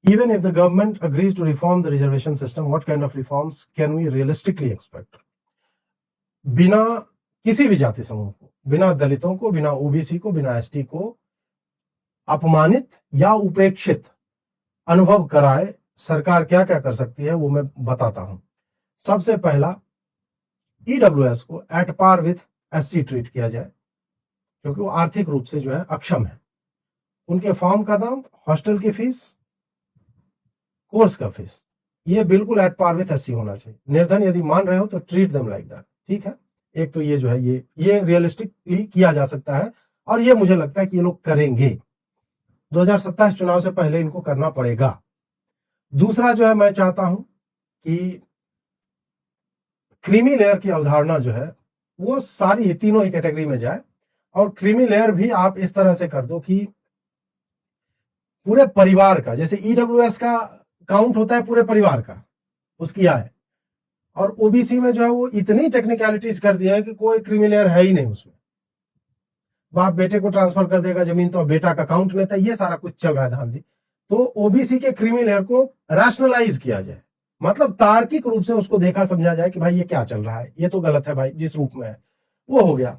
Even if the government agrees to reform the reservation system, what kind of reforms can we realistically expect? बिना किसी भी जाति समूह को, बिना दलितों को, बिना ओबीसी को, बिना एसटी को अपमानित या उपेक्षित अनुभव कराए सरकार क्या क्या कर सकती है वो मैं बताता हूं। सबसे पहला, ईडब्ल्यूएस को at par with SC treat किया जाए, क्योंकि वो आर्थिक रूप से जो है अक्षम है। उनके फॉर्म का दाम, हॉस्टल की फीस, कोर्स का फीस, ये बिल्कुल एट पार विथ एससी होना चाहिए। निर्धन यदि मान रहे हो तो ट्रीट देम लाइक दैट, ठीक है। एक तो ये जो है ये रियलिस्टिकली किया जा सकता है और ये मुझे लगता है कि ये लोग करेंगे। 2027 चुनाव से पहले इनको करना पड़ेगा। दूसरा जो है, मैं चाहता हूं कि क्रीमी लेयर की अवधारणा जो है वो सारी तीनों ही कैटेगरी में जाए, और क्रीमी लेयर भी आप इस तरह से कर दो कि पूरे परिवार का, जैसे ईडब्ल्यूएस का काउंट होता है पूरे परिवार का, उसकी आय, और ओबीसी में जो है वो इतनी टेक्निकलिटीज कर दिया है कि कोई क्रीमी लेयर है ही नहीं उसमें। बाप बेटे को ट्रांसफर कर देगा जमीन तो बेटा का काउंट लेता है, ये सारा कुछ चल रहा है धांधली। तो ओबीसी के क्रीमी लेयर को रैशनलाइज किया जाए, मतलब तार्किक रूप से उसको देखा समझा जाए कि भाई ये क्या चल रहा है, ये तो गलत है भाई जिस रूप में है, वो हो गया।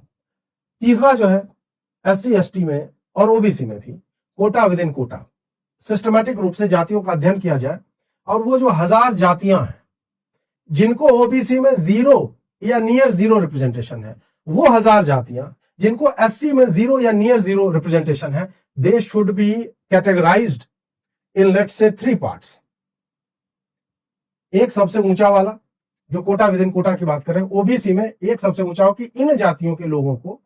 तीसरा जो है, एससी एसटी में और ओबीसी में भी quota within quota, systematic रूप से जातियों का अध्ययन किया जाए, और वो जो 1000 जातियां हैं जिनको ओबीसी में 0 या नियर 0 रिप्रेजेंटेशन है, वो 1000 जातियां जिनको एससी में 0 या नियर 0 रिप्रेजेंटेशन है, they should be categorised in let's say 3 parts. एक सबसे ऊंचा वाला जो कोटा विद इन कोटा की बात करें, ओबीसी में एक सबसे ऊंचा हो कि इन जातियों के लोगों को,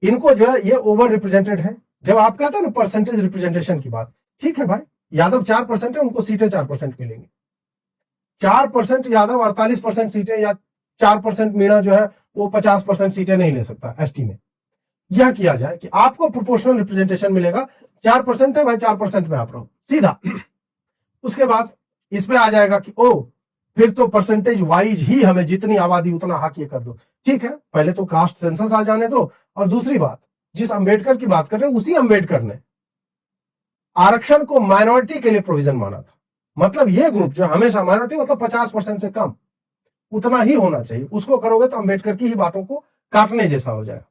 इनको जो है ये ओवर रिप्रेजेंटेड है। जब आप कहते हैं ना परसेंटेज रिप्रेजेंटेशन की बात, ठीक है भाई, यादव 4% है, उनको सीटें 4% मिलेंगी। 4% यादव 48% सीटें, या 4% मीणा जो है वो 50% सीटें नहीं ले सकता एसटी में। यह किया जाए कि आपको प्रोपोर्शनल रिप्रेजेंटेशन मिलेगा, 4% है भाई, 4% में आप रहो सीधा। उसके बाद इस पे आ जाएगा कि ओ फिर तो परसेंटेज वाइज ही हमें जितनी आबादी उतना हक ये कर दो। ठीक है, पहले तो कास्ट सेंसस आ जाने दो, और दूसरी बात, जिस अंबेडकर की बात कर रहे हैं उसी अंबेडकर ने आरक्षण को माइनॉरिटी के लिए प्रोविजन माना था। मतलब ये ग्रुप जो हमेशा माइनॉरिटी, मतलब 50% से कम, उतना ही होना चाहिए। उसको करोगे तो अंबेडकर की ही बातों को काटने जैसा हो जाएगा।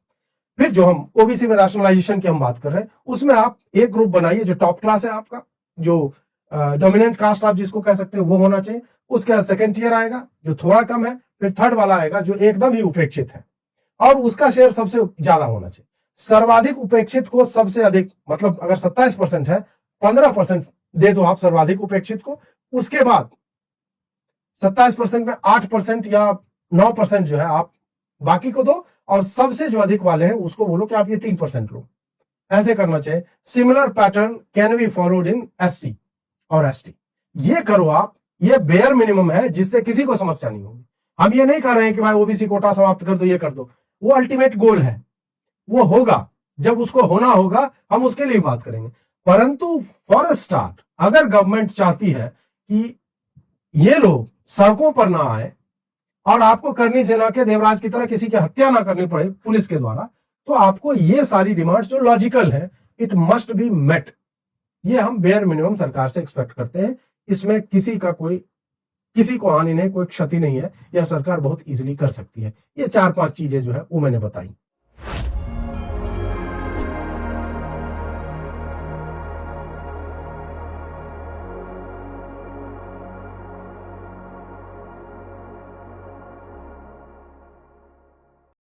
फिर जो हम ओबीसी में रैशनलाइजेशन की हम बात कर रहे हैं, उसमें आप एक ग्रुप बनाइए जो टॉप क्लास है आपका, जो डोमिनेंट कास्ट आप जिसको कह सकते हैं वो होना चाहिए। उसके बाद सेकंड टियर आएगा जो थोड़ा कम है, फिर थर्ड वाला आएगा जो एकदम ही उपेक्षित है, और उसका शेयर सबसे ज्यादा होना चाहिए। सर्वाधिक उपेक्षित को सबसे अधिक, मतलब अगर 27% है, 15% दे दो आप सर्वाधिक उपेक्षित को। उसके बाद 27% में 8% या 9% जो है आप बाकी को दो, और सबसे जो अधिक वाले हैं उसको बोलो कि आप ये 3% लो। ऐसे करना चाहिए। Similar pattern can be followed in SC और एसटी। ये करो आप, ये बेयर मिनिमम है जिससे किसी को समस्या नहीं होगी। हम ये नहीं कर रहे हैं कि भाई ओबीसी कोटा समाप्त कर दो, ये कर दो, वो अल्टीमेट गोल है, वो होगा, जब उसको होना होगा हम उसके लिए बात करेंगे। परंतु फॉर स्टार्ट, अगर गवर्नमेंट चाहती है कि ये लोग सड़कों पर ना आए और आपको करनी सेना के देवराज की तरह किसी की हत्या ना करनी पड़े पुलिस के द्वारा, तो आपको ये सारी डिमांड्स जो लॉजिकल है, इट मस्ट बी मेट। ये हम बेयर मिनिमम सरकार से एक्सपेक्ट करते हैं। इसमें किसी को हानि नहीं, कोई क्षति नहीं है, यह सरकार बहुत इजीली कर सकती है। ये 4-5 चीजें जो है वो मैंने बताई।